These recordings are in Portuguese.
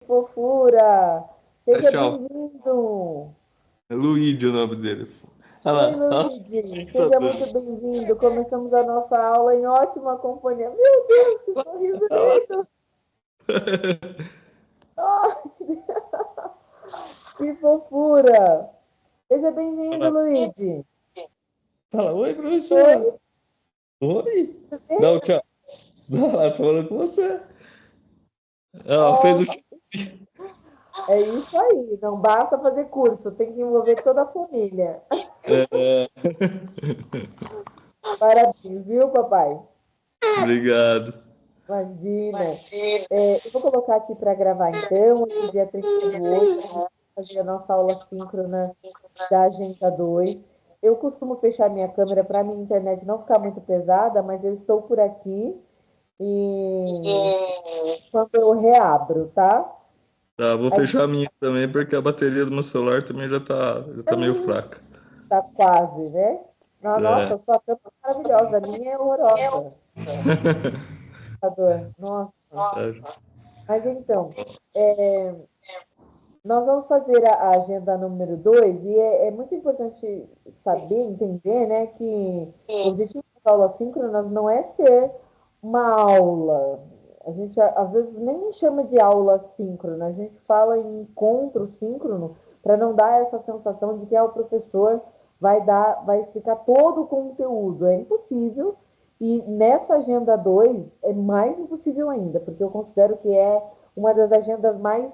fofura! Seja Tchau. bem-vindo! É Luigi o nome dele. Olha Oi, lá. Nossa, Luigi! tá Seja muito dando. bem-vindo! Começamos a nossa aula em ótima companhia. Meu Deus, que sorriso lindo! Oh, que fofura! Seja bem-vindo, Luigi! Fala, oi, Oi, professora. Oi. tudo bem? Não, tchau. Não, ela tá falando com você. Ela fez Oh, o. é isso aí, não basta fazer curso, tem que envolver toda a família. É... Parabéns, viu, papai? Obrigado. Imagina. Eu vou colocar aqui para gravar então, hoje, dia 30/8, a gente vai fazer a nossa aula síncrona da Agenda 2. Eu costumo fechar minha câmera para minha internet não ficar muito pesada, mas eu estou por aqui e quando eu reabro, tá? Tá, vou A fechar gente a minha também, porque a bateria do meu celular também já tá meio fraca. tá quase, né? É. Nossa, sua câmera é maravilhosa, a minha é horrorosa. Nossa. Mas então, é, nós vamos fazer a agenda número 2 e é muito importante saber, entender, né, que o objetivo da aula síncronas não é ser uma aula. A gente às vezes nem chama de aula síncrona, a gente fala em encontro síncrono para não dar essa sensação de que o professor vai explicar todo o conteúdo. É impossível. E nessa agenda 2 é mais impossível ainda, porque eu considero que é uma das agendas mais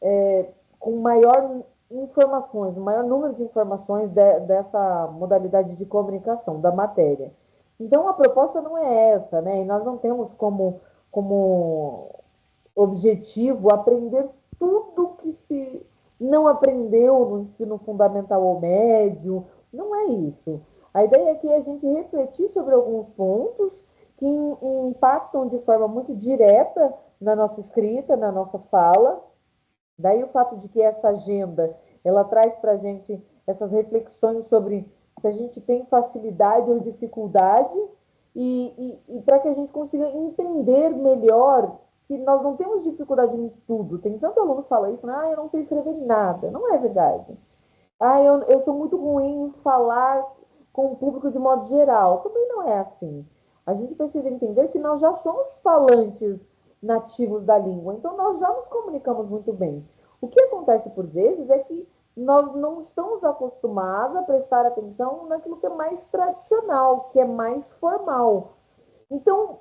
é, com maior informações, o maior número de informações dessa modalidade de comunicação, da matéria. Então, a proposta não é essa, né? E nós não temos como objetivo aprender tudo que se não aprendeu no ensino fundamental ou médio. Não é isso. A ideia aqui é a gente refletir sobre alguns pontos que impactam de forma muito direta na nossa escrita, na nossa fala. Daí o fato de que essa agenda, ela traz para a gente essas reflexões sobre se a gente tem facilidade ou dificuldade e para que a gente consiga entender melhor que nós não temos dificuldade em tudo. Tem tanto aluno que fala isso, né? Eu não sei escrever nada. Não é verdade. Eu sou muito ruim em falar com o público de modo geral. Também não é assim. A gente precisa entender que nós já somos falantes nativos da língua, então nós já nos comunicamos muito bem. O que acontece por vezes é que nós não estamos acostumados a prestar atenção naquilo que é mais tradicional, que é mais formal. Então,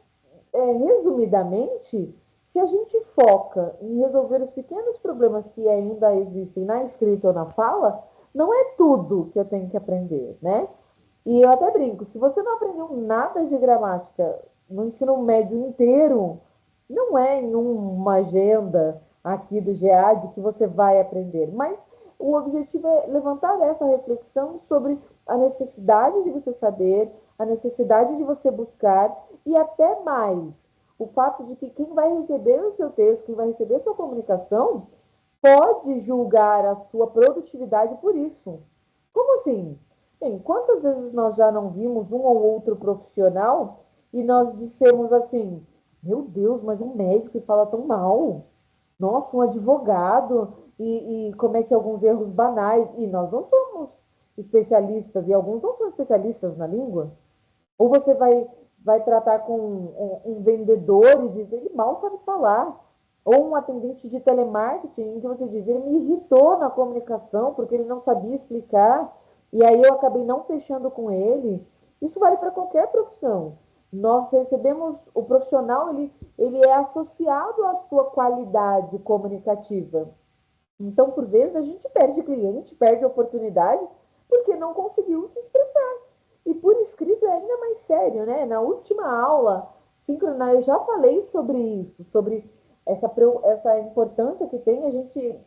resumidamente, se a gente foca em resolver os pequenos problemas que ainda existem na escrita ou na fala, não é tudo que eu tenho que aprender, né? E eu até brinco, se você não aprendeu nada de gramática no ensino médio inteiro, não é em uma agenda aqui do GEAD que você vai aprender, mas o objetivo é levantar essa reflexão sobre a necessidade de você saber, a necessidade de você buscar e até mais o fato de que quem vai receber o seu texto, quem vai receber a sua comunicação, pode julgar a sua produtividade por isso. Como assim? Bem, quantas vezes nós já não vimos um ou outro profissional e nós dissemos assim: meu Deus, mas um médico que fala tão mal, nossa, um advogado e comete alguns erros banais, e nós não somos especialistas, e alguns não são especialistas na língua. Ou você vai tratar com um vendedor e diz, ele mal sabe falar. Ou um atendente de telemarketing, em que você diz, ele me irritou na comunicação porque ele não sabia explicar, e aí eu acabei não fechando com ele. Isso vale para qualquer profissão. Nós recebemos, o profissional, ele é associado à sua qualidade comunicativa. Então, por vezes, a gente perde cliente, perde oportunidade, porque não conseguiu se expressar. E por escrito é ainda mais sério, né? Na última aula síncrona, eu já falei sobre isso, sobre essa importância que tem a gente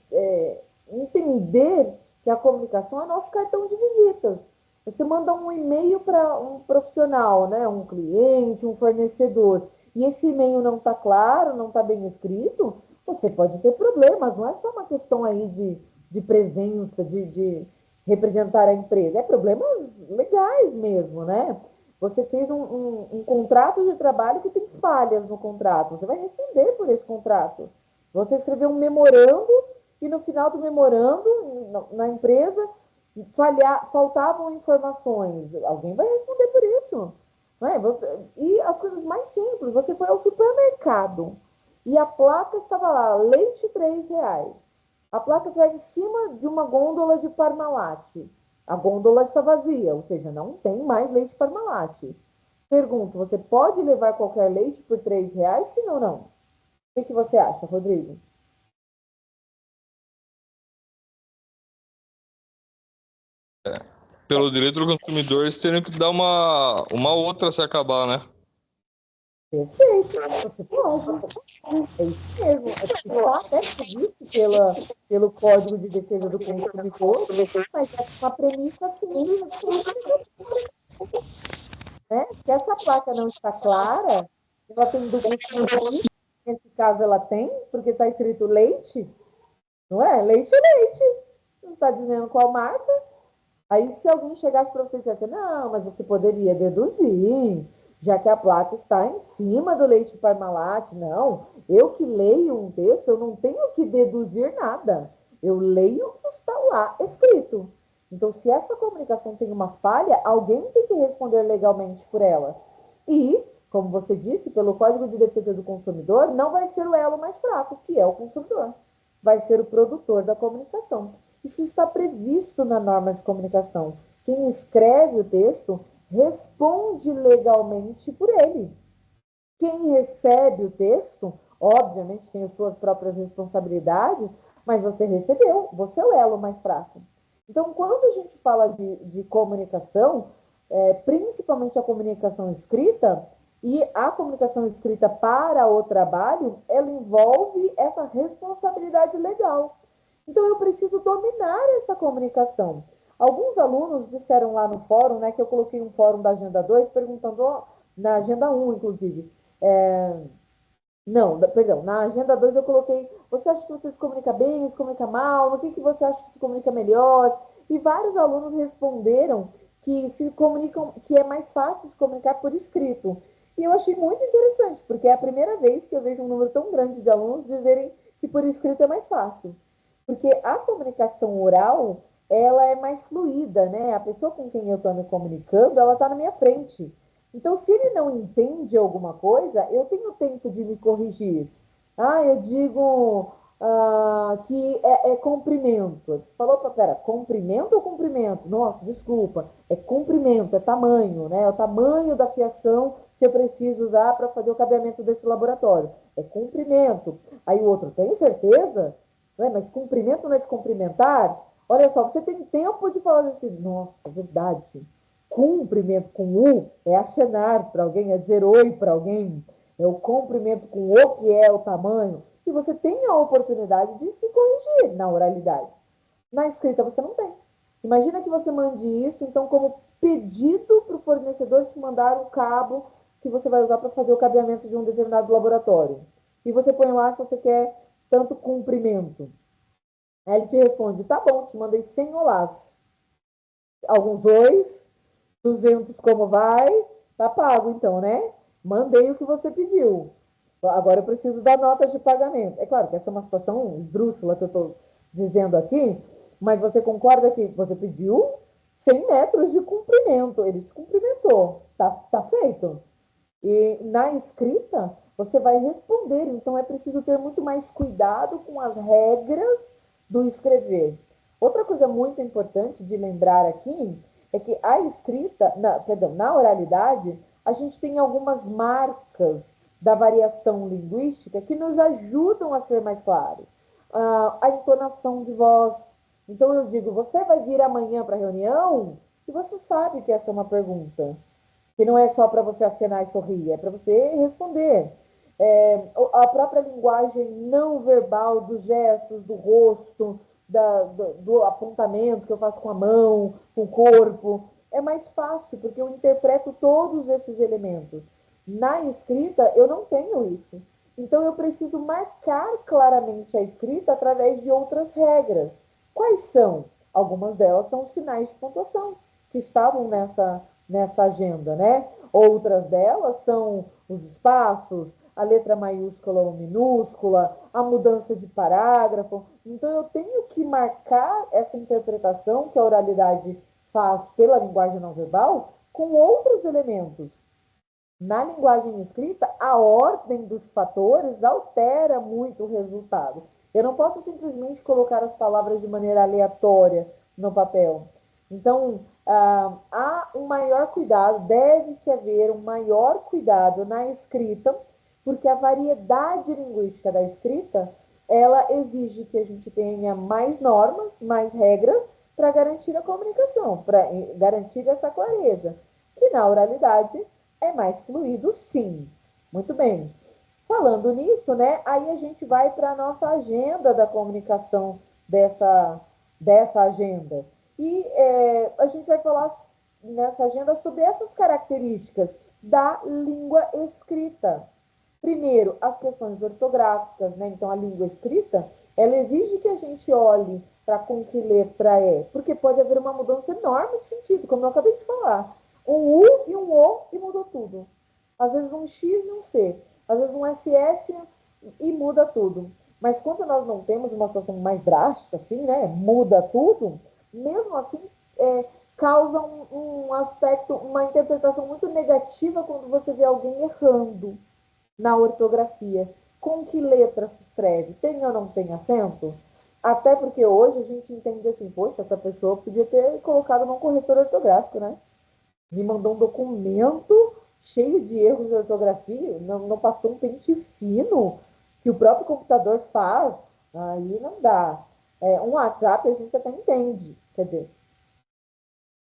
entender que a comunicação é nosso cartão de visitas. Você manda um e-mail para um profissional, né? Um cliente, um fornecedor, e esse e-mail não está claro, não está bem escrito, você pode ter problemas, não é só uma questão aí de presença, de representar a empresa, é problemas legais mesmo, né? Você fez um contrato de trabalho que tem falhas no contrato, você vai responder por esse contrato. Você escreveu um memorando e no final do memorando, na empresa, faltavam informações. Alguém vai responder por isso. Não é? E as coisas mais simples, você foi ao supermercado e a placa estava lá, leite R$ 3. A placa está em cima de uma gôndola de Parmalat. A gôndola está vazia, ou seja, não tem mais leite Parmalat. Pergunto, você pode levar qualquer leite por R$ 3? Sim ou não? O que você acha, Rodrigo? Pelo direito do consumidor, eles teriam que dar uma outra se acabar, né? Perfeito, você pode. É isso mesmo. Está até previsto pelo Código de Defesa do Consumidor, mas é uma premissa simples de comunicação, né? Se essa placa não está clara, ela tem duplo sentido, nesse caso ela tem, porque está escrito leite, não é? Leite é leite. Não está dizendo qual marca. Aí, se alguém chegasse para você e dissesse, não, mas você poderia deduzir, já que a placa está em cima do leite Parmalat. Não, eu que leio um texto, eu não tenho que deduzir nada. Eu leio o que está lá escrito. Então, se essa comunicação tem uma falha, alguém tem que responder legalmente por ela. E, como você disse, pelo Código de Defesa do Consumidor, não vai ser o elo mais fraco, que é o consumidor. Vai ser o produtor da comunicação. Isso está previsto na norma de comunicação. Quem escreve o texto responde legalmente por ele. Quem recebe o texto, obviamente, tem as suas próprias responsabilidades, mas você recebeu, você é o elo mais fraco. Então, quando a gente fala de comunicação, principalmente a comunicação escrita, e a comunicação escrita para o trabalho, ela envolve essa responsabilidade legal. Então, eu preciso dominar essa comunicação. Alguns alunos disseram lá no fórum, né, que eu coloquei um fórum da Agenda 2 perguntando, ó, na Agenda 1, inclusive, não, perdão, na Agenda 2 eu coloquei, você acha que você se comunica bem, se comunica mal, no que você acha que se comunica melhor? E vários alunos responderam que se comunicam, que é mais fácil se comunicar por escrito. E eu achei muito interessante, porque é a primeira vez que eu vejo um número tão grande de alunos dizerem que por escrito é mais fácil. Porque a comunicação oral, ela é mais fluida, né? A pessoa com quem eu estou me comunicando, ela está na minha frente. Então, se ele não entende alguma coisa, eu tenho tempo de me corrigir. Ah, eu digo que é comprimento. Você falou, pera, comprimento ou comprimento? Nossa, desculpa, é comprimento, é tamanho, né? É o tamanho da fiação que eu preciso usar para fazer o cabeamento desse laboratório. É comprimento. Aí o outro, tem certeza? Ué, mas cumprimento não é de cumprimentar? Olha só, você tem tempo de falar assim, nossa, é verdade. Cumprimento com U é acenar para alguém, é dizer oi para alguém. É o cumprimento com o que é o tamanho. E você tem a oportunidade de se corrigir na oralidade. Na escrita você não tem. Imagina que você mande isso, então, como pedido para o fornecedor te mandar o cabo que você vai usar para fazer o cabeamento de um determinado laboratório. E você põe lá que você quer tanto comprimento. Aí ele te responde, tá bom, te mandei 100 olás. Alguns ois, 200 como vai, tá pago então, né? Mandei o que você pediu. Agora eu preciso da nota de pagamento. É claro que essa é uma situação esdrúxula que eu estou dizendo aqui, mas você concorda que você pediu 100 metros de comprimento, ele te cumprimentou, tá feito. E na escrita, você vai responder, então é preciso ter muito mais cuidado com as regras do escrever. Outra coisa muito importante de lembrar aqui é que a escrita, perdão, na oralidade, a gente tem algumas marcas da variação linguística que nos ajudam a ser mais claros. A entonação de voz. Então eu digo, você vai vir amanhã para a reunião? E você sabe que essa é uma pergunta que não é só para você acenar e sorrir, é para você responder. A própria linguagem não verbal dos gestos, do rosto, do apontamento que eu faço com a mão, com o corpo, é mais fácil, porque eu interpreto todos esses elementos. Na escrita, eu não tenho isso. Então, eu preciso marcar claramente a escrita através de outras regras. Quais são? Algumas delas são sinais de pontuação, que estavam nessa agenda, né? Outras delas são os espaços, a letra maiúscula ou minúscula, a mudança de parágrafo. Então, eu tenho que marcar essa interpretação que a oralidade faz pela linguagem não verbal com outros elementos. Na linguagem escrita, a ordem dos fatores altera muito o resultado. Eu não posso simplesmente colocar as palavras de maneira aleatória no papel. Então, há um maior cuidado, deve-se haver um maior cuidado na escrita, porque a variedade linguística da escrita, ela exige que a gente tenha mais normas, mais regras, para garantir a comunicação, para garantir essa clareza. Que na oralidade é mais fluido, sim. Muito bem. Falando nisso, né? Aí a gente vai para a nossa agenda da comunicação dessa agenda. E a gente vai falar nessa agenda sobre essas características da língua escrita. Primeiro, as questões ortográficas, né? Então, a língua escrita, ela exige que a gente olhe para com que letra é, porque pode haver uma mudança enorme de sentido, como eu acabei de falar. Um U e um O e mudou tudo. Às vezes um X e um C. Às vezes um SS e muda tudo. Mas quando nós não temos uma situação mais drástica, assim, né? Muda tudo, mesmo assim, causa um aspecto, uma interpretação muito negativa quando você vê alguém errando na ortografia. Com que letra se escreve? Tem ou não tem acento? Até porque hoje a gente entende assim, poxa, essa pessoa podia ter colocado num corretor ortográfico, né? Me mandou um documento cheio de erros de ortografia, não passou um pente fino que o próprio computador faz, aí não dá. Um WhatsApp a gente até entende, quer dizer,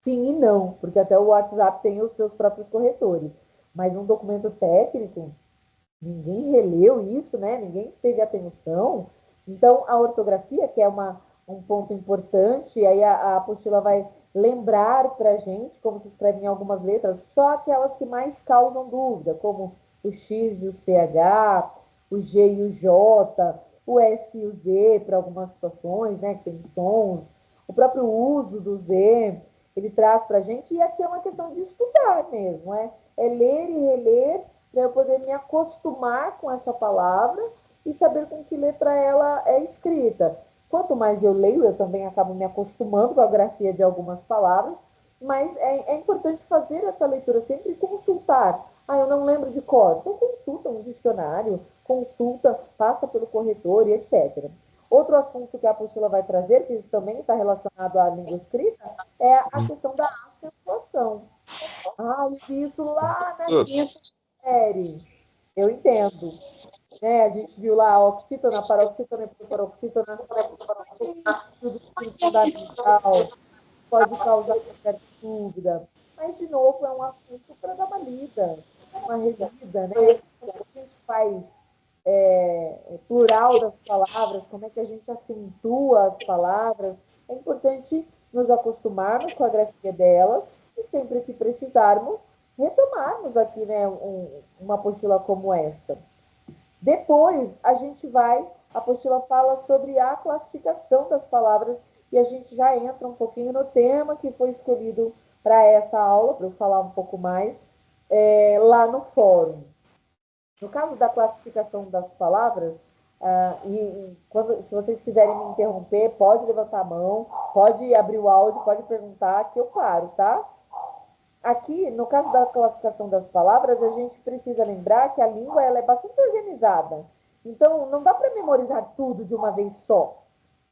sim e não, porque até o WhatsApp tem os seus próprios corretores, mas um documento técnico, ninguém releu isso, né? Ninguém teve atenção. Então, a ortografia, que é um ponto importante, aí a apostila vai lembrar para a gente como se escreve em algumas letras, só aquelas que mais causam dúvida, como o X e o CH, o G e o J, o S e o Z para algumas situações, né? Que tem sons, o próprio uso do Z, ele traz para a gente, e aqui é uma questão de estudar mesmo, é ler e reler para eu poder me acostumar com essa palavra e saber com que letra ela é escrita. Quanto mais eu leio, eu também acabo me acostumando com a grafia de algumas palavras, mas é importante fazer essa leitura sempre e consultar. Ah, eu não lembro de cor. Então consulta um dicionário, consulta, passa pelo corretor e etc. Outro assunto que a apostila vai trazer, que isso também está relacionado à língua escrita, é a questão da acentuação. Ah, eu vi isso lá na quinta série. Eu entendo. Né? A gente viu lá a oxítona, paroxítona, paroxítona. Isso do ensino fundamental pode causar uma certa dúvida. Mas, de novo, é um assunto para dar uma lida, uma revida, né? Como que a gente faz plural das palavras, como é que a gente acentua as palavras. É importante nos acostumarmos com a grafia delas e sempre que precisarmos, retomarmos aqui né, uma apostila como essa. Depois, a apostila fala sobre a classificação das palavras e a gente já entra um pouquinho no tema que foi escolhido para essa aula, para eu falar um pouco mais, lá no fórum. No caso da classificação das palavras, se vocês quiserem me interromper, pode levantar a mão, pode abrir o áudio, pode perguntar, que eu paro, tá? Aqui, no caso da classificação das palavras, a gente precisa lembrar que a língua ela é bastante organizada. Então, não dá para memorizar tudo de uma vez só,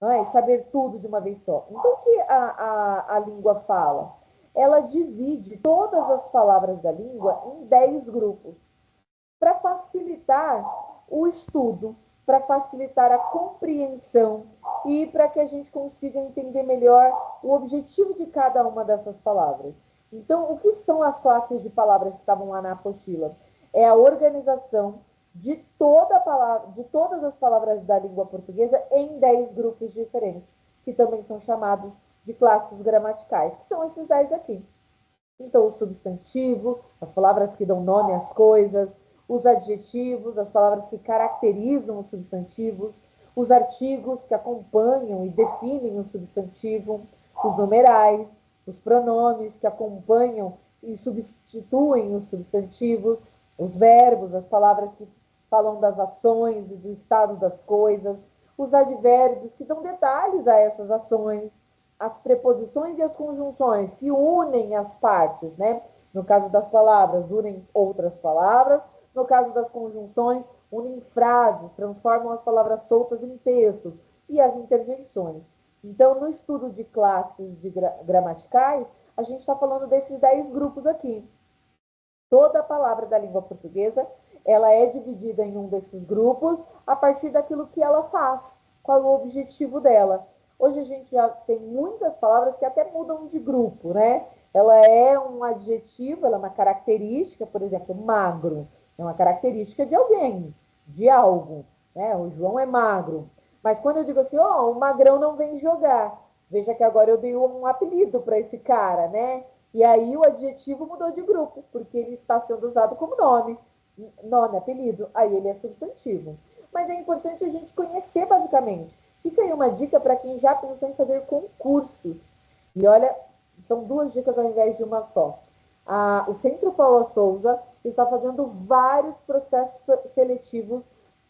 não é? Saber tudo de uma vez só. Então, o que a língua fala? Ela divide todas as palavras da língua em 10 grupos para facilitar o estudo, para facilitar a compreensão e para que a gente consiga entender melhor o objetivo de cada uma dessas palavras. Então, o que são as classes de palavras que estavam lá na apostila? É a organização de todas as palavras da língua portuguesa em 10 grupos diferentes, que também são chamados de classes gramaticais, que são esses 10 aqui. Então, o substantivo, as palavras que dão nome às coisas, os adjetivos, as palavras que caracterizam os substantivos, os artigos que acompanham e definem o substantivo, os numerais, os pronomes que acompanham e substituem os substantivos, os verbos, as palavras que falam das ações e do estado das coisas, os advérbios, que dão detalhes a essas ações, as preposições e as conjunções, que unem as partes, né? No caso das palavras, unem outras palavras, no caso das conjunções, unem frases, transformam as palavras soltas em textos, e as interjeições. Então, no estudo de classes de gramaticais, a gente está falando desses 10 grupos aqui. Toda palavra da língua portuguesa, ela é dividida em um desses grupos a partir daquilo que ela faz, qual é o objetivo dela. Hoje a gente já tem muitas palavras que até mudam de grupo, né? Ela é um adjetivo, ela é uma característica, por exemplo, magro, é uma característica de alguém, de algo, né? O João é magro. Mas quando eu digo assim, ó, oh, o magrão não vem jogar, veja que agora eu dei um apelido para esse cara, né? E aí o adjetivo mudou de grupo, porque ele está sendo usado como nome. Nome, apelido, aí ele é substantivo. Mas é importante a gente conhecer basicamente. Fica aí uma dica para quem já pensou em fazer concursos. E olha, são duas dicas ao invés de uma só. O Centro Paula Souza está fazendo vários processos seletivos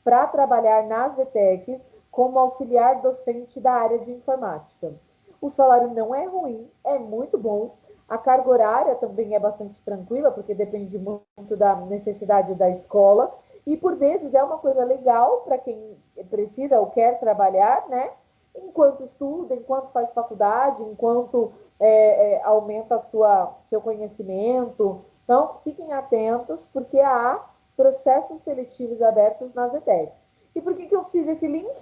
para trabalhar nas VTECs como auxiliar docente da área de informática. O salário não é ruim, é muito bom. A carga horária também é bastante tranquila, porque depende muito da necessidade da escola. E por vezes é uma coisa legal para quem precisa ou quer trabalhar, né? Enquanto estuda, enquanto faz faculdade, enquanto aumenta seu conhecimento. Então, fiquem atentos, porque há processos seletivos abertos nas ETEC. E por que eu fiz esse link?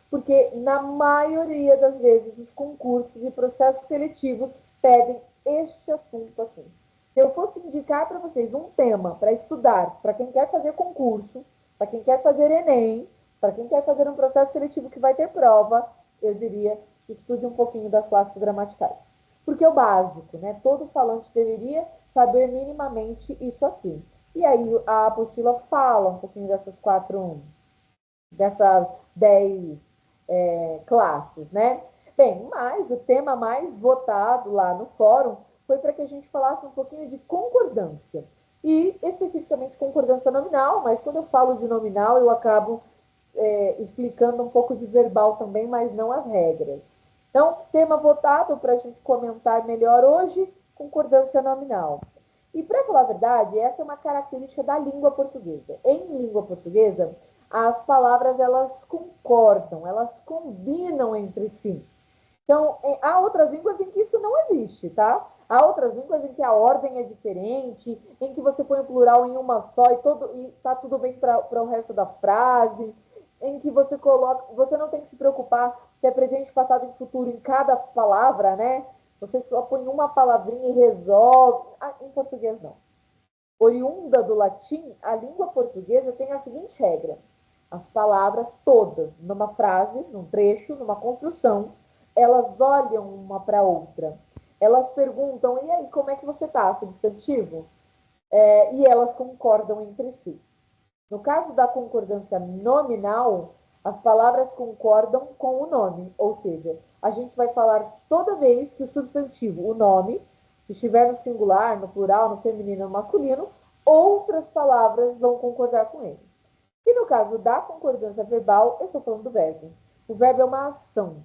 Porque na maioria das vezes os concursos e processos seletivos pedem este assunto aqui. Se eu fosse indicar para vocês um tema para estudar, para quem quer fazer concurso, para quem quer fazer Enem, para quem quer fazer um processo seletivo que vai ter prova, eu diria, estude um pouquinho das classes gramaticais. Porque é o básico, né? Todo falante deveria saber minimamente isso aqui. E aí a apostila fala um pouquinho dessas 10 classes, né? Bem, mas o tema mais votado lá no fórum foi para que a gente falasse um pouquinho de concordância. E especificamente concordância nominal, mas quando eu falo de nominal, eu acabo explicando um pouco de verbal também, mas não as regras. Então, tema votado para a gente comentar melhor hoje, concordância nominal. E para falar a verdade, essa é uma característica da língua portuguesa. Em língua portuguesa, as palavras elas concordam, elas combinam entre si. Então, há outras línguas em que isso não existe, tá? Há outras línguas em que a ordem é diferente, em que você põe o plural em uma só e tá tudo bem para o resto da frase, em que você coloca, você não tem que se preocupar se é presente, passado e futuro em cada palavra, né? Você só põe uma palavrinha e resolve. Em português não. Oriunda do latim, a língua portuguesa tem a seguinte regra: as palavras todas, numa frase, num trecho, numa construção, elas olham uma para a outra. Elas perguntam, e aí, como é que você está? Substantivo? E elas concordam entre si. No caso da concordância nominal, as palavras concordam com o nome, ou seja, a gente vai falar toda vez que o substantivo, o nome, estiver no singular, no plural, no feminino, no masculino, outras palavras vão concordar com ele. E no caso da concordância verbal, eu estou falando do verbo. O verbo é uma ação.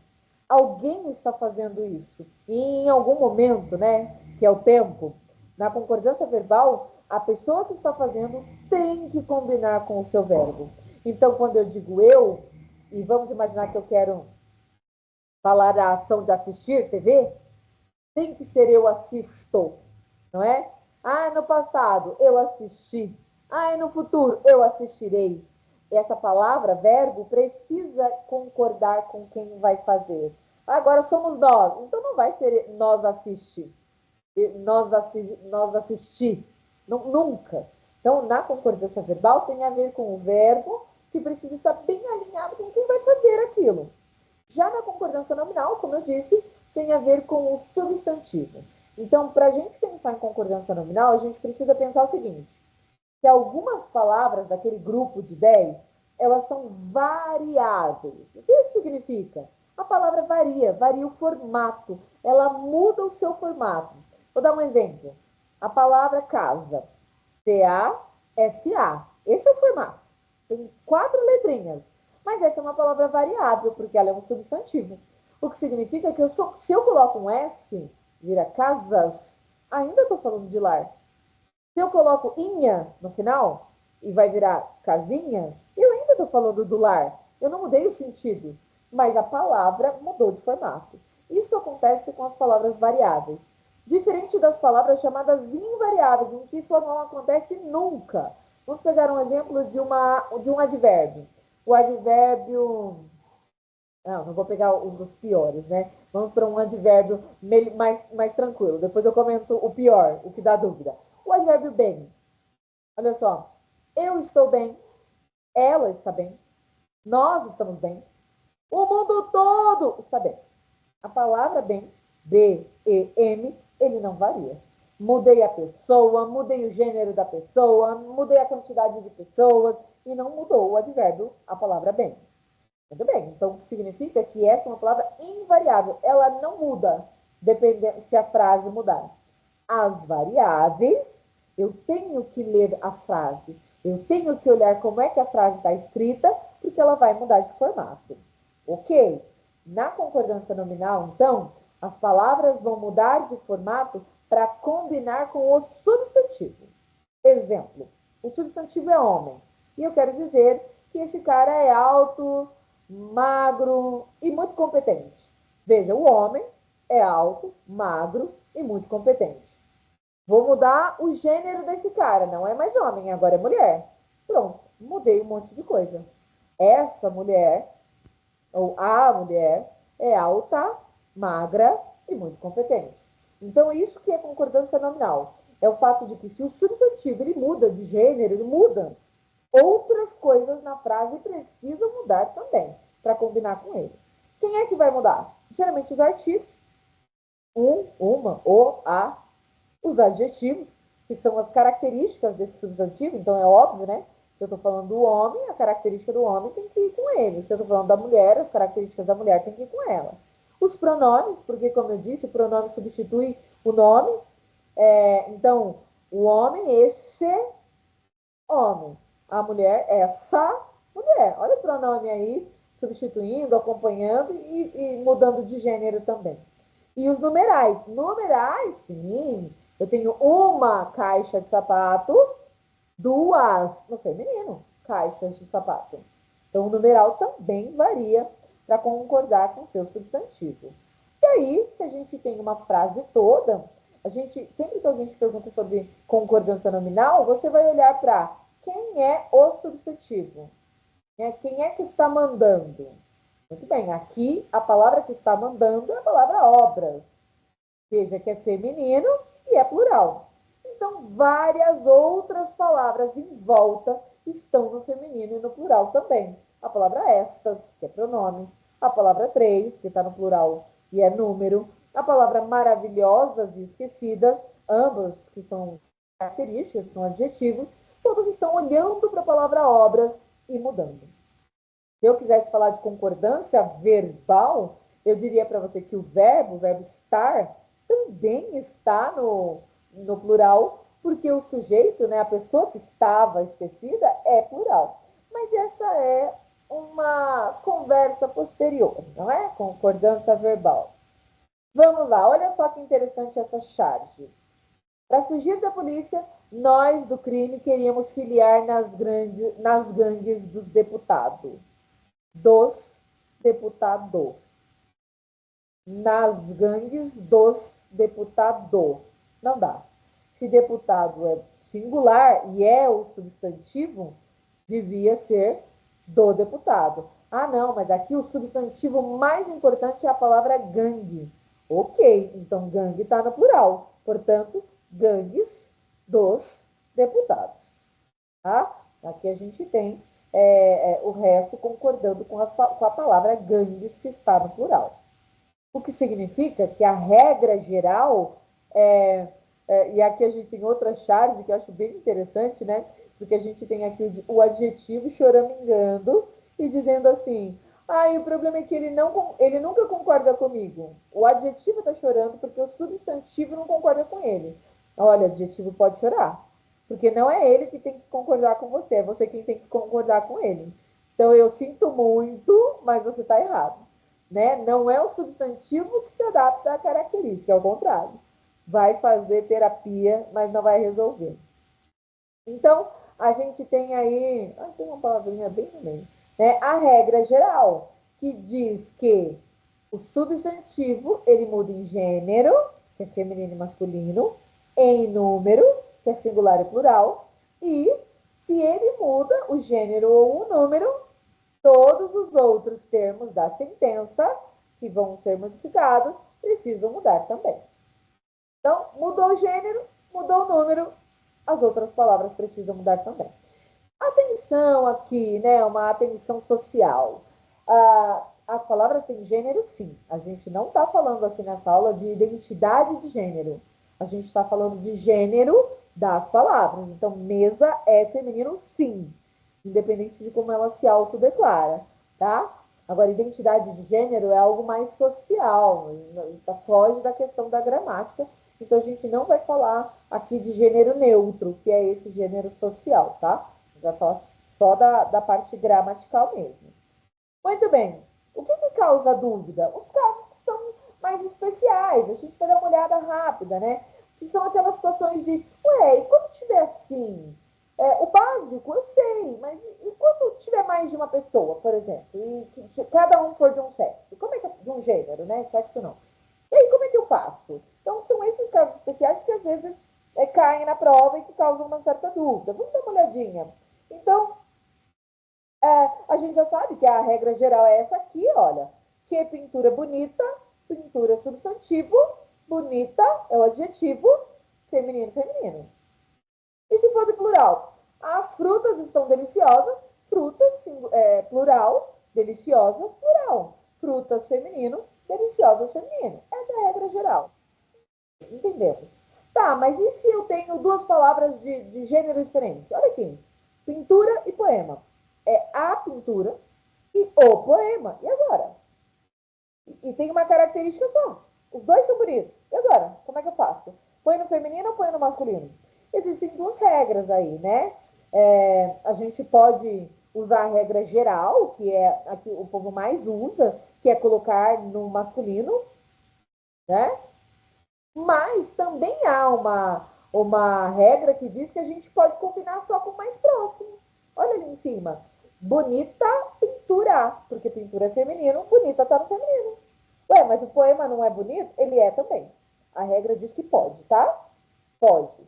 Alguém está fazendo isso. E em algum momento, né, que é o tempo, na concordância verbal, a pessoa que está fazendo tem que combinar com o seu verbo. Então, quando eu digo eu, e vamos imaginar que eu quero falar da ação de assistir TV, tem que ser eu assisto, não é? Ah, no passado eu assisti. Ah, no futuro eu assistirei. Essa palavra, verbo, precisa concordar com quem vai fazer. Agora somos nós, então não vai ser nós assistir. Nós assistir. Nunca. Então, na concordância verbal tem a ver com o verbo que precisa estar bem alinhado com quem vai fazer aquilo. Já na concordância nominal, como eu disse, tem a ver com o substantivo. Então, para a gente pensar em concordância nominal, a gente precisa pensar o seguinte: que algumas palavras daquele grupo de 10, elas são variáveis. O que isso significa? A palavra varia o formato, ela muda o seu formato. Vou dar um exemplo. A palavra casa, C-A-S-A. Esse é o formato. Tem 4 letrinhas. Mas essa é uma palavra variável, porque ela é um substantivo. O que significa que se eu coloco um S, vira casas, ainda estou falando de lar. Se eu coloco inha no final e vai virar casinha, eu ainda estou falando do lar. Eu não mudei o sentido, mas a palavra mudou de formato. Isso acontece com as palavras variáveis. Diferente das palavras chamadas invariáveis, em que isso não acontece nunca. Vamos pegar um exemplo de um advérbio. O advérbio. Não vou pegar um dos piores, né? Vamos para um advérbio mais tranquilo. Depois eu comento o pior, o que dá dúvida. O advérbio bem. Olha só. Eu estou bem. Ela está bem. Nós estamos bem. O mundo todo está bem. A palavra bem, B-E-M, ele não varia. Mudei a pessoa, mudei o gênero da pessoa, mudei a quantidade de pessoas e não mudou o advérbio, a palavra bem. Tudo bem, então significa que essa é uma palavra invariável, ela não muda dependendo se a frase mudar. As variáveis, eu tenho que ler a frase, eu tenho que olhar como é que a frase está escrita, porque ela vai mudar de formato. Ok? Na concordância nominal, então, as palavras vão mudar de formato para combinar com o substantivo. Exemplo, o substantivo é homem. E eu quero dizer que esse cara é alto, magro e muito competente. Veja, o homem é alto, magro e muito competente. Vou mudar o gênero desse cara. Não é mais homem, agora é mulher. Pronto, mudei um monte de coisa. Essa mulher, ou a mulher, é alta, magra e muito competente. Então, isso que é concordância nominal. É o fato de que se o substantivo ele muda de gênero, ele muda, outras coisas na frase precisam mudar também, para combinar com ele. Quem é que vai mudar? Geralmente os artigos, uma, o, a, os adjetivos, que são as características desse substantivo, então é óbvio, né? Se eu estou falando do homem, a característica do homem tem que ir com ele. Se eu estou falando da mulher, as características da mulher tem que ir com ela. Os pronomes, porque, como eu disse, o pronome substitui o nome. Então, o homem, esse homem. A mulher, essa mulher. Olha o pronome aí, substituindo, acompanhando e mudando de gênero também. E os numerais. Numerais, sim. Eu tenho uma caixa de sapato, duas, no feminino, caixas de sapato. Então, o numeral também varia para concordar com o seu substantivo. E aí, se a gente tem uma frase toda, a gente, sempre que alguém te pergunta sobre concordância nominal, você vai olhar para quem é o substantivo, né? Quem é que está mandando. Muito bem, aqui a palavra que está mandando é a palavra obras. Veja que é feminino e é plural. Então, várias outras palavras em volta estão no feminino e no plural também. A palavra estas, que é pronome. A palavra três, que está no plural e é número. A palavra maravilhosas e esquecidas, ambas que são características, são adjetivos. Todos estão olhando para a palavra obras e mudando. Se eu quisesse falar de concordância verbal, eu diria para você que o verbo estar, também está no plural, porque o sujeito, né, a pessoa que estava esquecida, é plural. Mas essa é uma conversa posterior, não é? Concordância verbal. Vamos lá, olha só que interessante essa charge. Para fugir da polícia, nós do crime queríamos filiar nas gangues dos deputados. Dos deputados. Nas gangues dos deputados. Não dá. Se deputado é singular e é o substantivo, devia ser do deputado. Ah, não, mas aqui o substantivo mais importante é a palavra gangue. Ok, então gangue está no plural. Portanto, gangues dos deputados. Tá? Aqui a gente tem o resto concordando com a palavra gangues, que está no plural. O que significa que a regra geral, e aqui a gente tem outra charge que eu acho bem interessante, né? Porque a gente tem aqui o adjetivo choramingando e dizendo assim: ah, e o problema é que ele nunca concorda comigo. O adjetivo está chorando porque o substantivo não concorda com ele. Olha, adjetivo pode chorar. Porque não é ele que tem que concordar com você, é você quem tem que concordar com ele. Então, eu sinto muito, mas você está errado. Né? Não é o substantivo que se adapta à característica, é o contrário. Vai fazer terapia, mas não vai resolver. Então, a gente tem aí, tem uma palavrinha bem no meio, né? A regra geral, que diz que o substantivo, ele muda em gênero, que é feminino e masculino, em número, que é singular e plural, e se ele muda o gênero ou o número, todos os outros termos da sentença, que vão ser modificados, precisam mudar também. Então, mudou o gênero, mudou o número, as outras palavras precisam mudar também. Atenção aqui, né? Uma atenção social. As palavras têm gênero, sim. A gente não está falando aqui nessa aula de identidade de gênero. A gente está falando de gênero das palavras. Então, mesa é feminino, sim. Independente de como ela se autodeclara, tá? Agora, identidade de gênero é algo mais social, foge da questão da gramática. Então, a gente não vai falar aqui de gênero neutro, que é esse gênero social, tá? A gente vai falar só da parte gramatical mesmo. Muito bem. O que causa dúvida? Os casos que são mais especiais. A gente vai dar uma olhada rápida, né? Que são aquelas situações de, ué, e quando tiver assim? O básico eu sei, mas e quando tiver mais de uma pessoa, por exemplo, e que cada um for de um sexo? Como é que de um gênero, né? Sexo não. E aí, como é que eu faço? Então, são esses casos especiais que às vezes caem na prova e que causam uma certa dúvida. Vamos dar uma olhadinha. Então, a gente já sabe que a regra geral é essa aqui, olha. Que pintura bonita, pintura é substantivo, bonita é o adjetivo, feminino, feminino. E se for de plural? As frutas estão deliciosas, frutas, plural, deliciosas, plural. Frutas, feminino, deliciosas, feminino. Essa é a regra geral. Entendemos. Tá, mas e se eu tenho duas palavras de gênero diferente? Olha aqui. Pintura e poema. É a pintura e o poema. E agora? E tem uma característica só. Os dois são bonitos. E agora? Como é que eu faço? Põe no feminino ou põe no masculino? Existem duas regras aí, né? A gente pode usar a regra geral, que é a que o povo mais usa, que é colocar no masculino, né? Mas também há uma regra que diz que a gente pode combinar só com o mais próximo. Olha ali em cima. Bonita pintura, porque pintura é feminino, bonita tá no feminino. Ué, mas o poema não é bonito? Ele é também. A regra diz que pode, tá? Pode.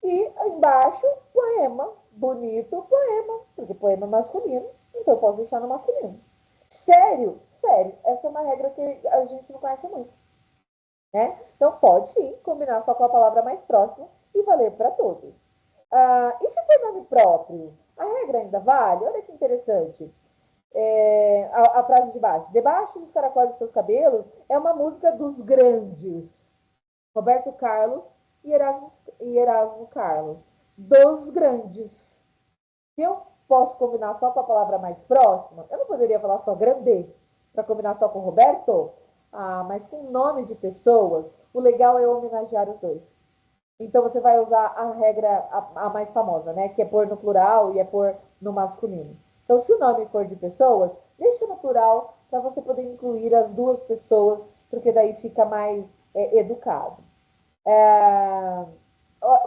E embaixo, poema. Bonito poema, porque poema é masculino, então eu posso deixar no masculino. Sério? Sério. Essa é uma regra que a gente não conhece muito. Né? Então, pode sim combinar só com a palavra mais próxima e valer para todos. E se for nome próprio? A regra ainda vale? Olha que interessante. A frase de baixo. Debaixo dos caracóis dos seus cabelos é uma música dos grandes. Roberto Carlos e Erasmo Carlos. Dos grandes. Se eu posso combinar só com a palavra mais próxima, eu não poderia falar só grande para combinar só com Roberto? Mas com nome de pessoas, o legal é homenagear os dois. Então você vai usar a regra a mais famosa, né? Que é pôr no plural e é pôr no masculino. Então, se o nome for de pessoas, deixa no plural para você poder incluir as duas pessoas, porque daí fica mais educado.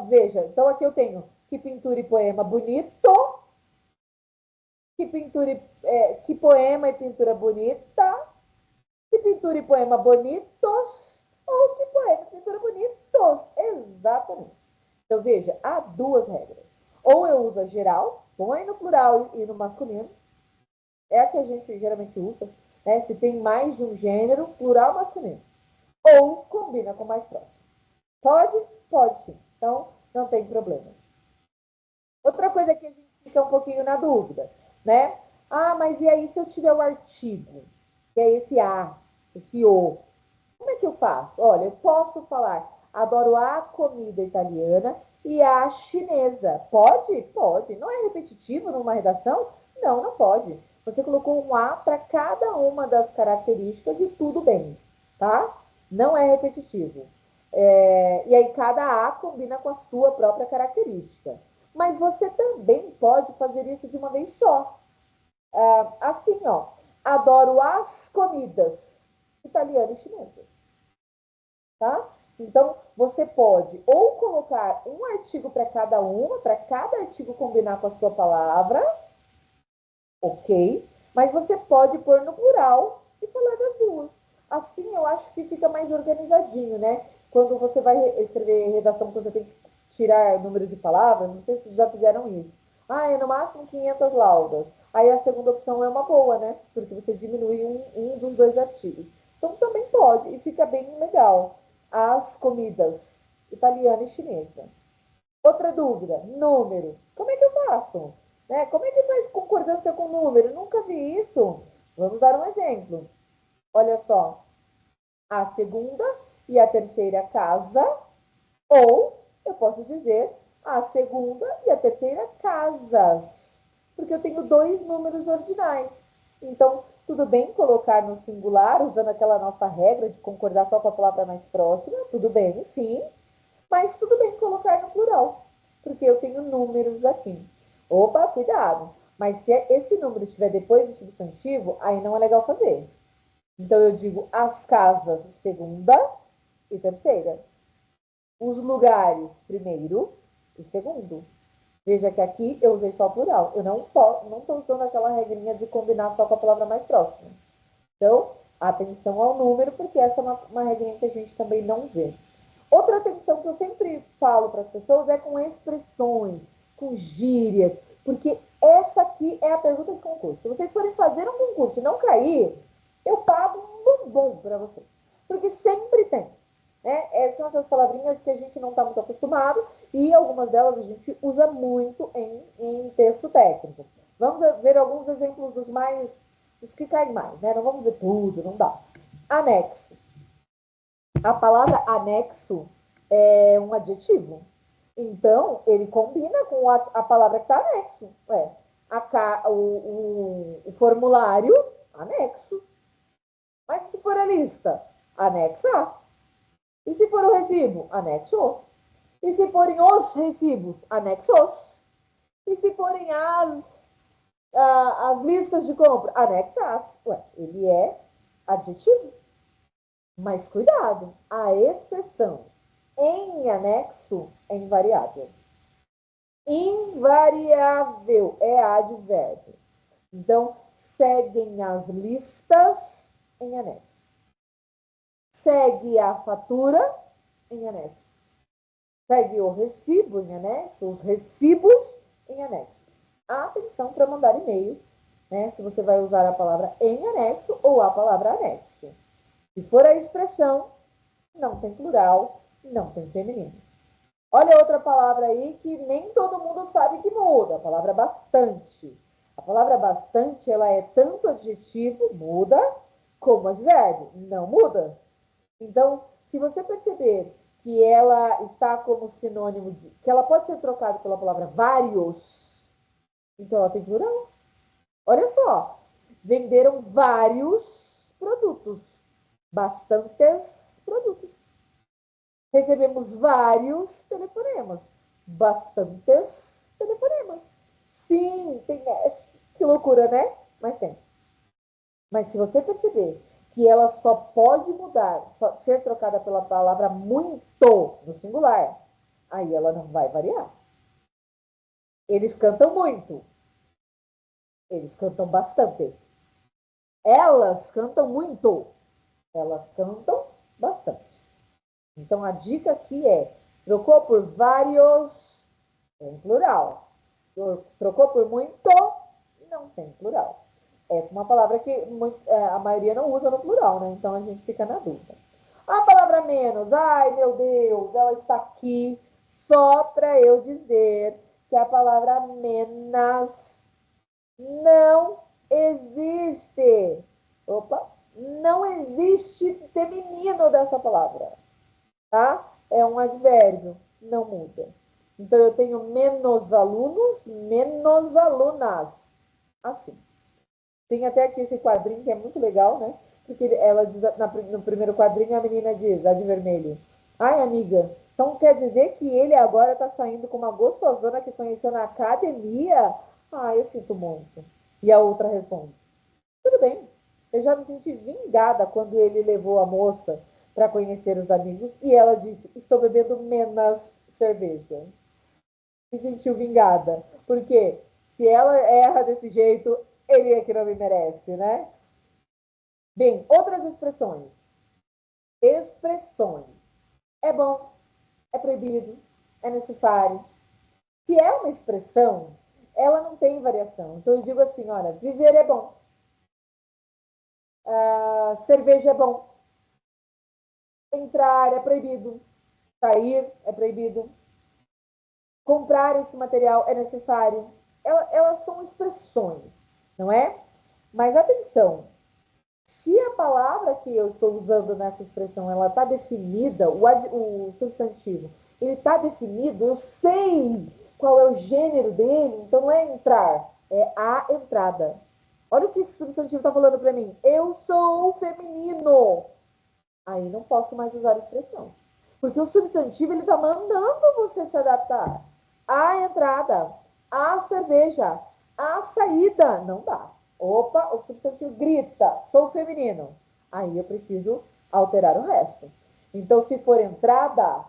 Veja, então aqui eu tenho que pintura e poema bonito, que poema e pintura bonita, que pintura e poema bonitos, ou que poema e pintura bonitos. Exatamente. Então, veja, há duas regras. Ou eu uso a geral, põe no plural e no masculino, é a que a gente geralmente usa, né? Se tem mais de um gênero, plural masculino. Ou combina com o mais próximo. Pode? Pode sim. Então, não tem problema. Outra coisa que a gente fica um pouquinho na dúvida, né? Mas e aí se eu tiver o artigo, que é esse a, esse o, como é que eu faço? Olha, eu posso falar, adoro a comida italiana e a chinesa. Pode? Pode. Não é repetitivo numa redação? Não, não pode. Você colocou um a para cada uma das características e tudo bem, tá? Não é repetitivo. E aí cada A combina com a sua própria característica. Mas você também pode fazer isso de uma vez só. Assim, ó, adoro as comidas italiana e chinesa, tá? Então, você pode ou colocar um artigo para cada uma, para cada artigo combinar com a sua palavra, ok? Mas você pode pôr no plural e falar das duas. Assim, eu acho que fica mais organizadinho, né? Quando você vai escrever redação, você tem que tirar número de palavras, não sei se vocês já fizeram isso. Ah, é no máximo 500 laudas. Aí a segunda opção é uma boa, né? Porque você diminui um dos dois artigos. Então também pode, e fica bem legal. As comidas italiana e chinesa. Outra dúvida, número. Como é que eu faço? Né? Como é que faz concordância com número? Nunca vi isso. Vamos dar um exemplo. Olha só, a segunda e a terceira casa, ou eu posso dizer a segunda e a terceira casas, porque eu tenho dois números ordinais. Então, tudo bem colocar no singular, usando aquela nossa regra de concordar só com a palavra mais próxima, tudo bem, sim, mas tudo bem colocar no plural, porque eu tenho números aqui. Opa, cuidado. Mas se esse número estiver depois do substantivo, aí não é legal fazer. Então eu digo as casas, segunda e terceira. Os lugares, primeiro e segundo. Veja que aqui eu usei só plural. Eu não estou usando aquela regrinha de combinar só com a palavra mais próxima. Então, atenção ao número, porque essa é uma regrinha que a gente também não vê. Outra atenção que eu sempre falo para as pessoas é com expressões, com gírias, porque essa aqui é a pergunta de concurso. Se vocês forem fazer um concurso e não cair, eu pago um bombom para vocês. Porque sempre tem. Né? São essas palavrinhas que a gente não está muito acostumado e algumas delas a gente usa muito em texto técnico. Vamos ver alguns exemplos dos que caem mais, né? Não vamos ver tudo, não dá. Anexo. A palavra anexo é um adjetivo. Então, ele combina com a palavra que está anexo. O formulário, anexo. Mas se for a lista, anexa. E se for o recibo, anexo. E se forem os recibos, anexos. E se forem as listas de compra, anexas. Ele é adjetivo. Mas cuidado, a expressão em anexo é invariável. Invariável é advérbio. Então, seguem as listas em anexo. Segue a fatura em anexo. Segue o recibo em anexo, os recibos em anexo. Atenção para mandar e-mail, né? Se você vai usar a palavra em anexo ou a palavra anexo. Se for a expressão, não tem plural, não tem feminino. Olha outra palavra aí que nem todo mundo sabe que muda, a palavra bastante. A palavra bastante, ela é tanto adjetivo, muda, como advérbio, não muda. Então, se você perceber que ela está como sinônimo de, que ela pode ser trocada pela palavra vários, então ela tem plural. Olha só, venderam vários produtos, bastantes produtos. Recebemos vários telefonemas, bastantes telefonemas. Sim, tem essa. Que loucura, né? Mas tem. Mas se você perceber que ela só pode mudar, só ser trocada pela palavra muito no singular, aí ela não vai variar. Eles cantam muito, eles cantam bastante. Elas cantam muito, elas cantam bastante. Então a dica aqui é: trocou por vários, em plural. Trocou por muito, não tem plural. Essa é uma palavra que a maioria não usa no plural, né? Então a gente fica na dúvida. A palavra menos, ai meu Deus, ela está aqui só para eu dizer que a palavra menos não existe. Opa, não existe feminino dessa palavra, tá? É um advérbio, não muda. Então eu tenho menos alunos, menos alunas. Assim. Tem até aqui esse quadrinho que é muito legal, né? Porque ela diz, no primeiro quadrinho a menina diz, a de vermelho, Ai, amiga, então quer dizer que ele agora tá saindo com uma gostosona que conheceu na academia? Ah, eu sinto muito. E a outra responde: tudo bem, eu já me senti vingada quando ele levou a moça para conhecer os amigos e ela disse: estou bebendo menos cerveja. Se sentiu vingada. Porque se ela erra desse jeito, ele é que não me merece, né? Bem, outras expressões. Expressões. É bom, é proibido, é necessário. Se é uma expressão, ela não tem variação. Então eu digo assim, olha, viver é bom, cerveja é bom, entrar é proibido, sair é proibido, comprar esse material é necessário. Elas são expressões, não é? Mas atenção, se a palavra que eu estou usando nessa expressão, ela está definida, o substantivo, ele está definido, eu sei qual é o gênero dele, então não é entrar, é a entrada. Olha o que esse substantivo está falando para mim. Eu sou feminino. Aí não posso mais usar a expressão. Porque o substantivo ele está mandando você se adaptar. A entrada, a cerveja, a saída. Não dá. Opa, o substantivo grita, sou feminino. Aí eu preciso alterar o resto. Então, se for entrada,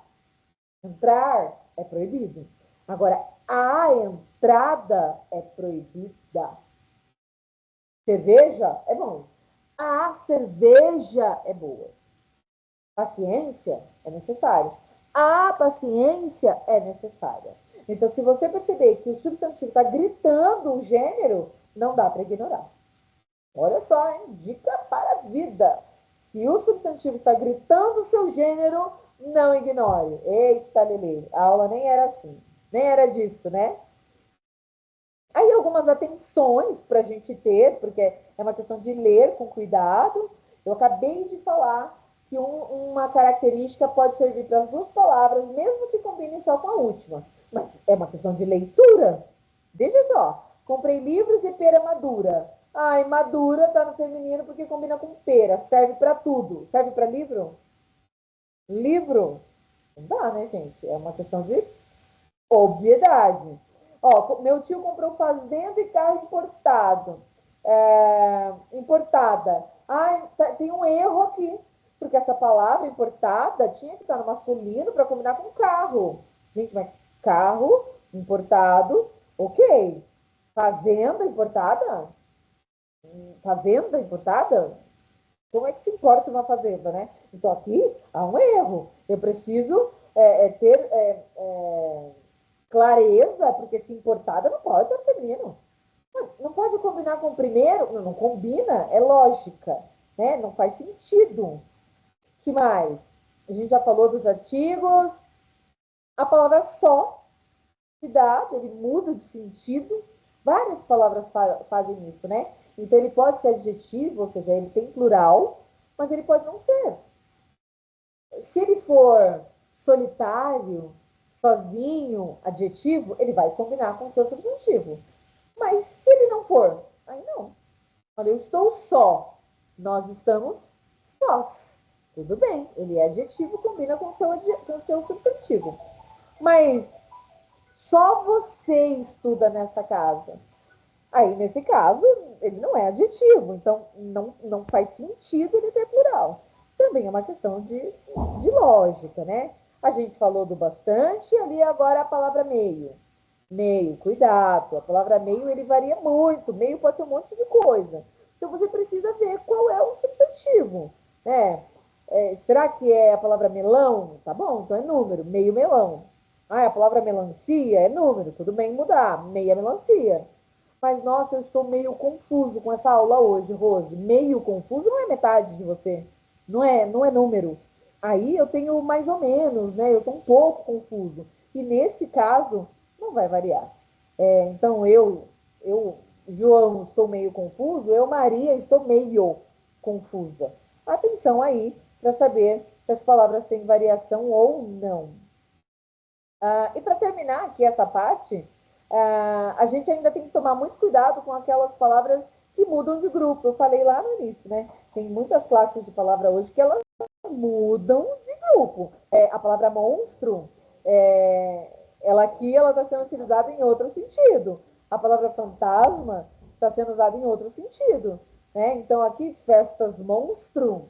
entrar é proibido. Agora, a entrada é proibida. Cerveja é bom. A cerveja é boa. Paciência é necessário. A paciência é necessária. Então, se você perceber que o substantivo está gritando o gênero, não dá para ignorar. Olha só, hein? Dica para a vida. Se o substantivo está gritando o seu gênero, não ignore. Eita, Lele, a aula nem era assim. Nem era disso, né? Aí algumas atenções para a gente ter, porque é uma questão de ler com cuidado. Eu acabei de falar que uma característica pode servir para as duas palavras, mesmo que combine só com a última. Mas é uma questão de leitura. Veja só, comprei livros e pera madura. Ai, madura tá no feminino porque combina com pera. Serve para tudo. Serve para livro? Livro? Não dá, né, gente? É uma questão de obviedade. Ó, meu tio comprou fazenda e carro importado. Importada. Ah, tem um erro aqui. Porque essa palavra importada tinha que estar no masculino para combinar com carro. Gente, mas carro importado, ok. Fazenda importada? Fazenda importada? Como é que se importa uma fazenda, né? Então aqui há um erro. Eu preciso ter clareza, porque se importada não pode ser feminino. Não pode combinar com o primeiro? Não, não combina, é lógica, né? Não faz sentido. Que mais? A gente já falou dos artigos. A palavra só, cuidado, ele muda de sentido. Várias palavras fazem isso, né? Então ele pode ser adjetivo, ou seja, ele tem plural, mas ele pode não ser. Se ele for solitário, sozinho, adjetivo, ele vai combinar com o seu substantivo. Mas se ele não for, aí não. Olha, eu estou só. Nós estamos sós. Tudo bem, ele é adjetivo, combina com o seu substantivo. Mas só você estuda nessa casa. Aí, nesse caso, ele não é adjetivo, então não faz sentido ele ter plural. Também é uma questão de lógica, né? A gente falou do bastante, ali agora a palavra meio. Meio, cuidado. A palavra meio, ele varia muito. Meio pode ser um monte de coisa. Então, você precisa ver qual é o substantivo, né? Será que é a palavra melão? Tá bom, então é número, meio melão. Ah, a palavra melancia é número, tudo bem mudar, meia melancia. Mas, nossa, eu estou meio confuso com essa aula hoje, Rose. Meio confuso não é metade de você. Não é número. Aí eu tenho mais ou menos, né? Eu estou um pouco confuso. E nesse caso, não vai variar. Então, João, estou meio confuso. Eu, Maria, estou meio confusa. Atenção aí para saber se as palavras têm variação ou não. E para terminar aqui essa parte, a gente ainda tem que tomar muito cuidado com aquelas palavras que mudam de grupo. Eu falei lá no início, né? Tem muitas classes de palavra hoje que elas mudam de grupo. A palavra monstro, ela aqui ela está sendo utilizada em outro sentido. A palavra fantasma está sendo usada em outro sentido. Né? Então, aqui, festas monstro,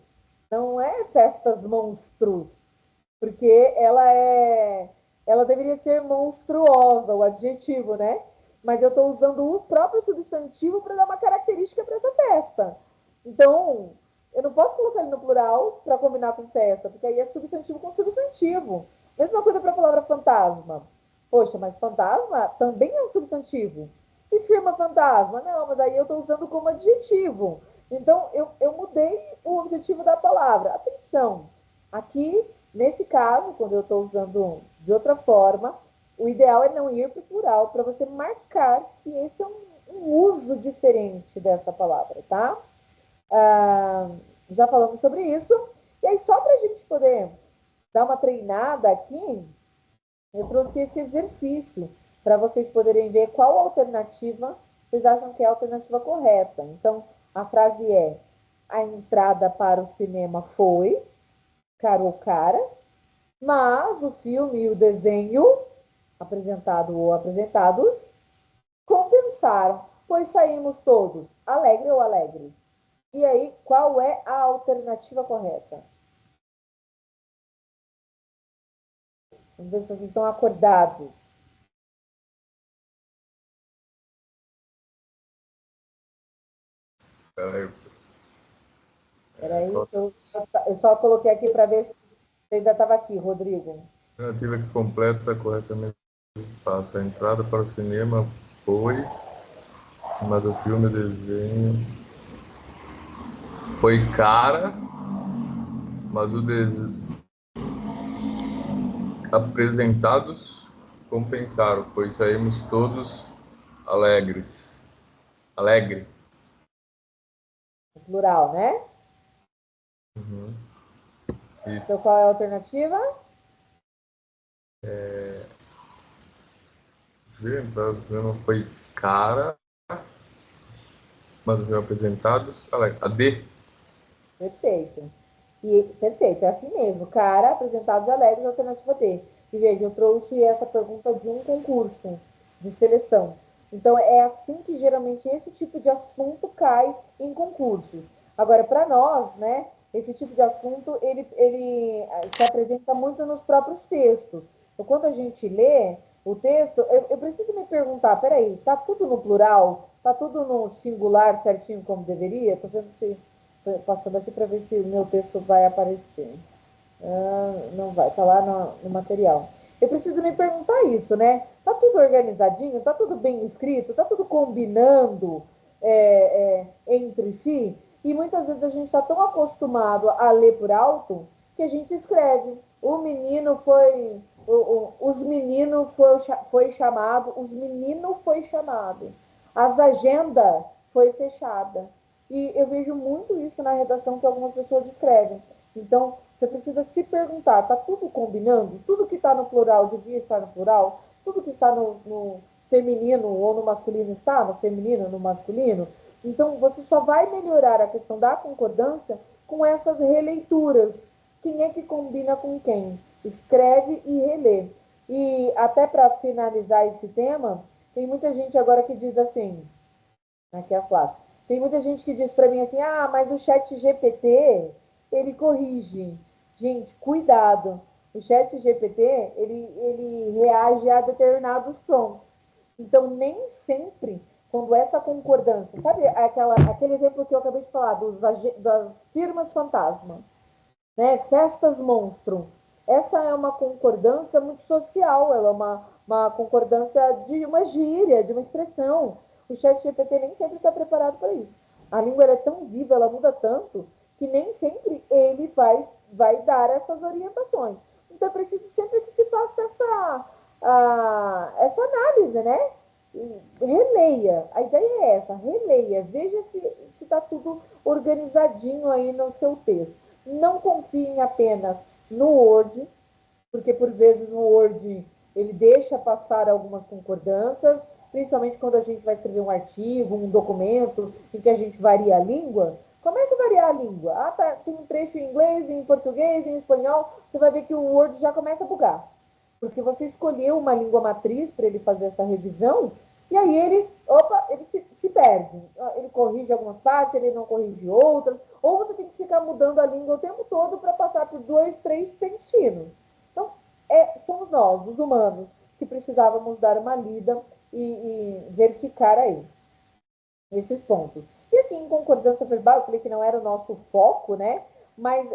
não é festas monstros, porque ela deveria ser monstruosa, o adjetivo, né? Mas eu estou usando o próprio substantivo para dar uma característica para essa festa. Então, eu não posso colocar ele no plural para combinar com festa, porque aí é substantivo com substantivo. Mesma coisa para a palavra fantasma. Poxa, mas fantasma também é um substantivo. E firma fantasma? Não, mas aí eu estou usando como adjetivo. Então, eu mudei o objetivo da palavra. Atenção, aqui, nesse caso, quando eu estou usando de outra forma, o ideal é não ir para o plural, para você marcar que esse é um uso diferente dessa palavra, tá? Ah, já falamos sobre isso. E aí, só para a gente poder dar uma treinada aqui, eu trouxe esse exercício para vocês poderem ver qual alternativa vocês acham que é a alternativa correta. Então, a frase é: a entrada para o cinema foi caro ou cara, mas o filme e o desenho apresentado ou apresentados compensaram, pois saímos todos alegre ou alegre. E aí, qual é a alternativa correta? Vamos ver se vocês estão acordados. Peraí, Peraí, eu só coloquei aqui para ver se você ainda estava aqui, Rodrigo. a alternativa que completa corretamente o espaço. A entrada para o cinema foi, mas o filme, o desenho foi cara, mas o apresentados compensaram, pois saímos todos alegres. Alegre. Plural, né? Isso. Então, qual é a alternativa? A entrada do cinema foi cara, mas os apresentados alegres. A D. Perfeito. E, perfeito, é assim mesmo. Cara, apresentados alegres, alternativa D. E veja, eu trouxe essa pergunta de um concurso de seleção. Então, é assim que geralmente esse tipo de assunto cai em concursos. Agora, para nós, né, esse tipo de assunto, ele se apresenta muito nos próprios textos. Então, quando a gente lê o texto, eu preciso me perguntar, peraí, tá tudo no plural? Tá tudo no singular certinho como deveria? Tô vendo se passando aqui para ver se o meu texto vai aparecer. Não vai, tá lá no material. Eu preciso me perguntar isso, né? Tá tudo organizadinho? Tá tudo bem escrito? Tá tudo combinando entre si? E muitas vezes a gente está tão acostumado a ler por alto que a gente escreve. O menino foi. Os meninos foi chamado, os meninos foi chamado. As agendas foi fechada. E eu vejo muito isso na redação que algumas pessoas escrevem. Então, você precisa se perguntar, está tudo combinando? Tudo que está no plural devia estar no plural? Tudo que está no feminino ou no masculino está no feminino, no masculino? Então, você só vai melhorar a questão da concordância com essas releituras. Quem é que combina com quem? Escreve e relê. E até para finalizar esse tema, tem muita gente agora que diz assim, aqui é a classe. Tem muita gente que diz para mim assim: ah, mas o chat GPT, ele corrige. Gente, cuidado. O chat GPT, ele reage a determinados prompts. Então, nem sempre, quando essa concordância, sabe aquele exemplo que eu acabei de falar, das firmas fantasma, né? Festas monstro. Essa é uma concordância muito social, ela é uma concordância de uma gíria, de uma expressão. O chat GPT nem sempre está preparado para isso. A língua é tão viva, ela muda tanto, que nem sempre ele vai dar essas orientações. Então é preciso sempre que se faça essa análise, né? Releia, a ideia é essa, releia, veja se está tudo organizadinho aí no seu texto. Não confiem apenas no Word, porque por vezes o Word ele deixa passar algumas concordâncias, principalmente quando a gente vai escrever um artigo, um documento em que a gente varia a língua. Começa a variar a língua. Ah, tá, tem um trecho em inglês, em português, em espanhol, você vai ver que o Word já começa a bugar. Porque você escolheu uma língua matriz para ele fazer essa revisão, e aí ele se perde. Ele corrige algumas partes, ele não corrige outras, ou você tem que ficar mudando a língua o tempo todo para passar por 2, 3 pentes finos. Então, somos nós, os humanos, que precisávamos dar uma lida e verificar aí esses pontos. E aqui em concordância verbal, eu falei que não era o nosso foco, né? Mas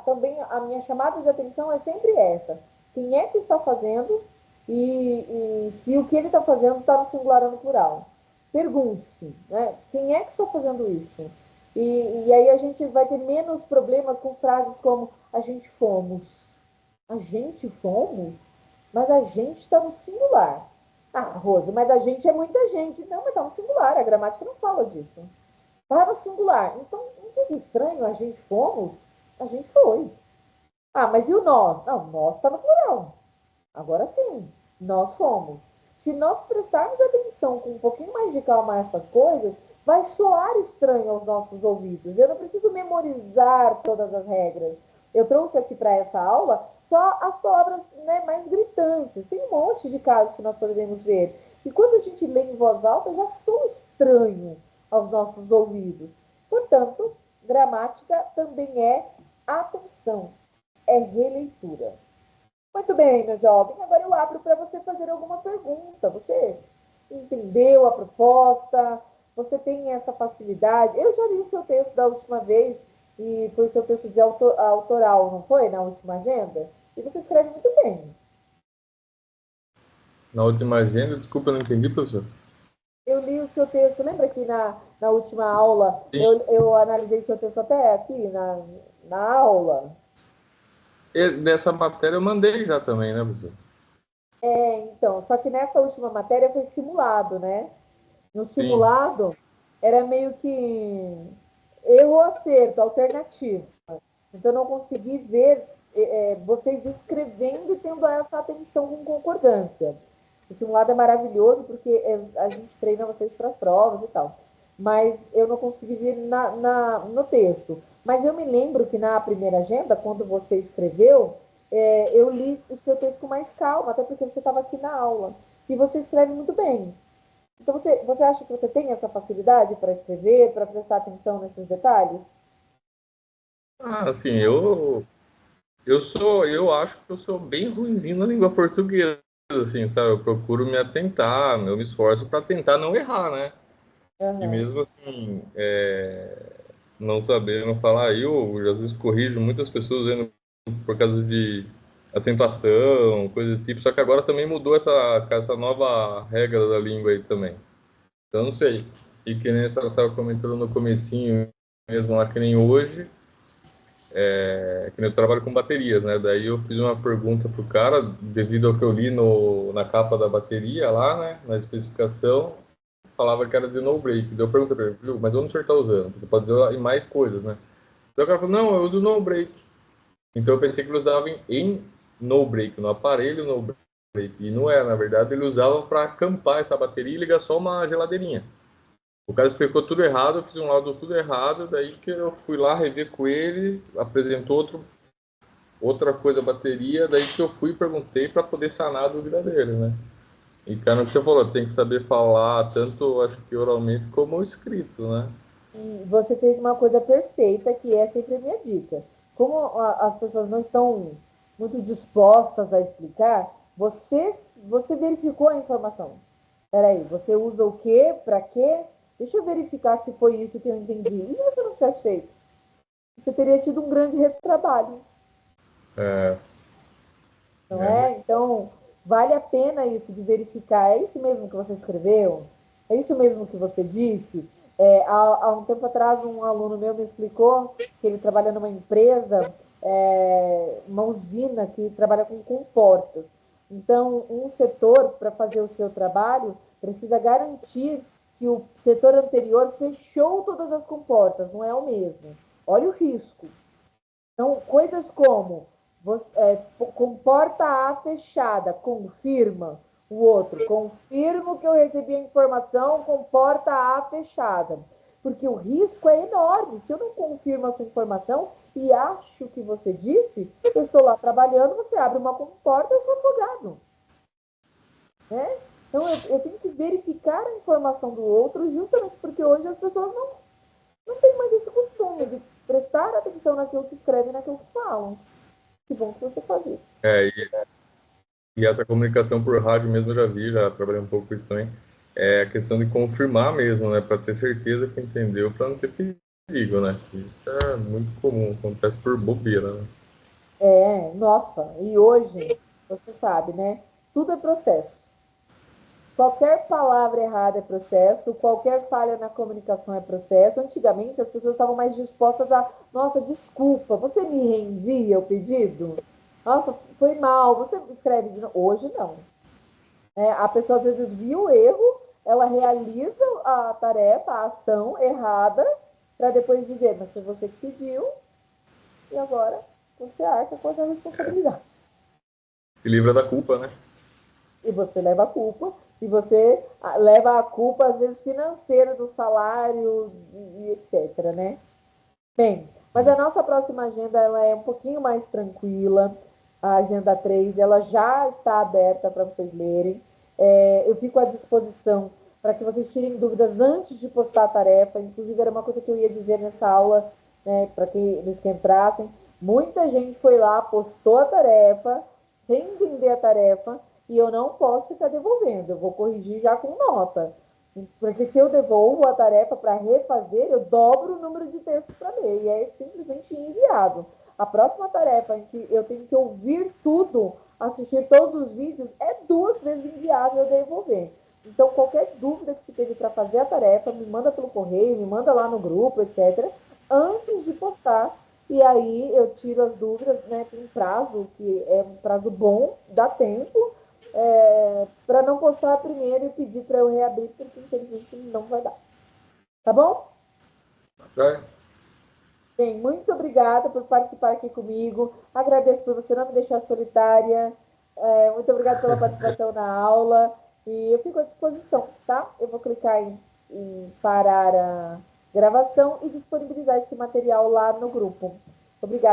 também a minha chamada de atenção é sempre essa. Quem é que está fazendo e se o que ele está fazendo está no singular ou no plural. Pergunte-se, né? Quem é que está fazendo isso? E aí a gente vai ter menos problemas com frases como a gente fomos. A gente fomos? Mas a gente está no singular. Ah, Rosa, mas a gente é muita gente. Não, mas está no singular. A gramática não fala disso. Está no singular. Então, não fica estranho. A gente fomos? A gente foi. Ah, mas e o nós? Não, nós está no plural. Agora sim, nós fomos. Se nós prestarmos atenção com um pouquinho mais de calma a essas coisas, vai soar estranho aos nossos ouvidos. Eu não preciso memorizar todas as regras. Eu trouxe aqui para essa aula só as palavras, né, mais gritantes. Tem um monte de casos que nós podemos ver. E quando a gente lê em voz alta, já soa estranho aos nossos ouvidos. Portanto, gramática também é atenção, é releitura. Muito bem, meu jovem. Agora eu abro para você fazer alguma pergunta. Você entendeu a proposta? Você tem essa facilidade? Eu já li o seu texto da última vez e foi o seu texto de autoral, não foi? Na última agenda? E você escreve muito bem. Na última agenda, desculpa, eu não entendi, professor. Eu li o seu texto, lembra que na última aula Sim. eu analisei seu texto até aqui na aula? E dessa matéria eu mandei já também, né, professor? Então, só que nessa última matéria foi simulado, né? No Sim. simulado, era meio que erro ou acerto, alternativo. Então, eu não consegui ver vocês escrevendo e tendo essa atenção com concordância. O simulado é maravilhoso porque a gente treina vocês para as provas e tal. Mas eu não consegui ver no texto. Mas eu me lembro que na primeira agenda, quando você escreveu, eu li o seu texto com mais calma, até porque você estava aqui na aula. E você escreve muito bem. Então, você acha que você tem essa facilidade para escrever, para prestar atenção nesses detalhes? Ah, assim, eu acho que eu sou bem ruinzinho na língua portuguesa, assim, sabe? Eu procuro me atentar, eu me esforço para tentar não errar, né? E Aham. mesmo assim, não sabendo falar, eu às vezes corrijo muitas pessoas por causa de acentuação, coisa desse tipo, só que agora também mudou essa nova regra da língua aí também. Então, não sei. E que nem a senhora estava comentando no comecinho mesmo, lá que nem hoje, que nem eu trabalho com baterias, né? Daí eu fiz uma pergunta pro cara, devido ao que eu li na capa da bateria lá, né? Na especificação, falava que era de no break. Daí eu perguntei pra ele, viu, mas onde o senhor está usando? Você pode usar em mais coisas, né? Daí o cara falou, não, eu uso no break. Então eu pensei que ele usava em no break, no aparelho no break. E não é, na verdade ele usava para acampar essa bateria e ligar só uma geladeirinha. O cara explicou tudo errado, eu fiz um laudo tudo errado, daí que eu fui lá rever com ele, apresentou outra coisa a bateria, daí que eu fui e perguntei para poder sanar a dúvida dele, né? E cara, o que você falou, tem que saber falar tanto, acho que oralmente, como escrito, né? E você fez uma coisa perfeita, que é sempre a minha dica. Como as pessoas não estão muito dispostas a explicar, você verificou a informação. Peraí, você usa o quê? Para quê? Deixa eu verificar se foi isso que eu entendi. E se você não tivesse feito? Você teria tido um grande retrabalho. É, Não é, é? Então, vale a pena isso de verificar. É isso mesmo que você escreveu? É isso mesmo que você disse? Há um tempo atrás, um aluno meu me explicou que ele trabalha numa empresa, uma usina que trabalha com comportas. Então, um setor, para fazer o seu trabalho, precisa garantir que o setor anterior fechou todas as comportas, não é o mesmo. Olha o risco. Então, coisas como com porta A fechada, confirma o outro, confirmo que eu recebi a informação com porta A fechada. porque o risco é enorme. Se eu não confirmo a sua informação e acho que você disse, eu estou lá trabalhando, você abre uma porta, eu sou afogado. Né? Então, eu tenho que verificar a informação do outro, justamente porque hoje as pessoas não têm mais esse costume de prestar atenção naquilo que escrevem, naquilo que falam. Que bom que você faz isso. E essa comunicação por rádio mesmo eu já vi, já trabalhei um pouco com isso também. É a questão de confirmar mesmo, né? Para ter certeza que entendeu, para não ter perigo, né? Isso é muito comum, acontece por bobeira, né? Nossa, e hoje, você sabe, né? Tudo é processo. Qualquer palavra errada é processo, qualquer falha na comunicação é processo. Antigamente, as pessoas estavam mais dispostas a, nossa, desculpa, você me reenvia o pedido? Nossa, foi mal, você escreve de novo. Hoje, não. A pessoa, às vezes, viu o erro, ela realiza a tarefa, a ação errada, para depois dizer, mas foi você que pediu, e agora você arca com essa responsabilidade. Se livra da culpa, né? E você leva a culpa, e você leva a culpa, às vezes, financeira do salário e etc, né? Bem, mas a nossa próxima agenda ela é um pouquinho mais tranquila. A agenda 3 ela já está aberta para vocês lerem. Eu fico à disposição para que vocês tirem dúvidas antes de postar a tarefa. Inclusive, era uma coisa que eu ia dizer nessa aula, né, para que eles que entrassem. Muita gente foi lá, postou a tarefa, sem entender a tarefa, e eu não posso ficar devolvendo. Eu vou corrigir já com nota. Porque se eu devolvo a tarefa para refazer, eu dobro o número de textos para ler. E é simplesmente inviável. A próxima tarefa em que eu tenho que ouvir tudo, assistir todos os vídeos, é 2 vezes inviável eu devolver. Então, qualquer dúvida que você teve para fazer a tarefa, me manda pelo correio, me manda lá no grupo, etc., antes de postar. E aí eu tiro as dúvidas, né? Tem um prazo, que é um prazo bom, dá tempo, para não postar primeiro e pedir para eu reabrir, porque infelizmente não vai dar. Tá bom? Já Bem, muito obrigada por participar aqui comigo. Agradeço por você não me deixar solitária. Muito obrigada pela participação na aula. E eu fico à disposição, tá? Eu vou clicar em parar a gravação e disponibilizar esse material lá no grupo. Obrigada.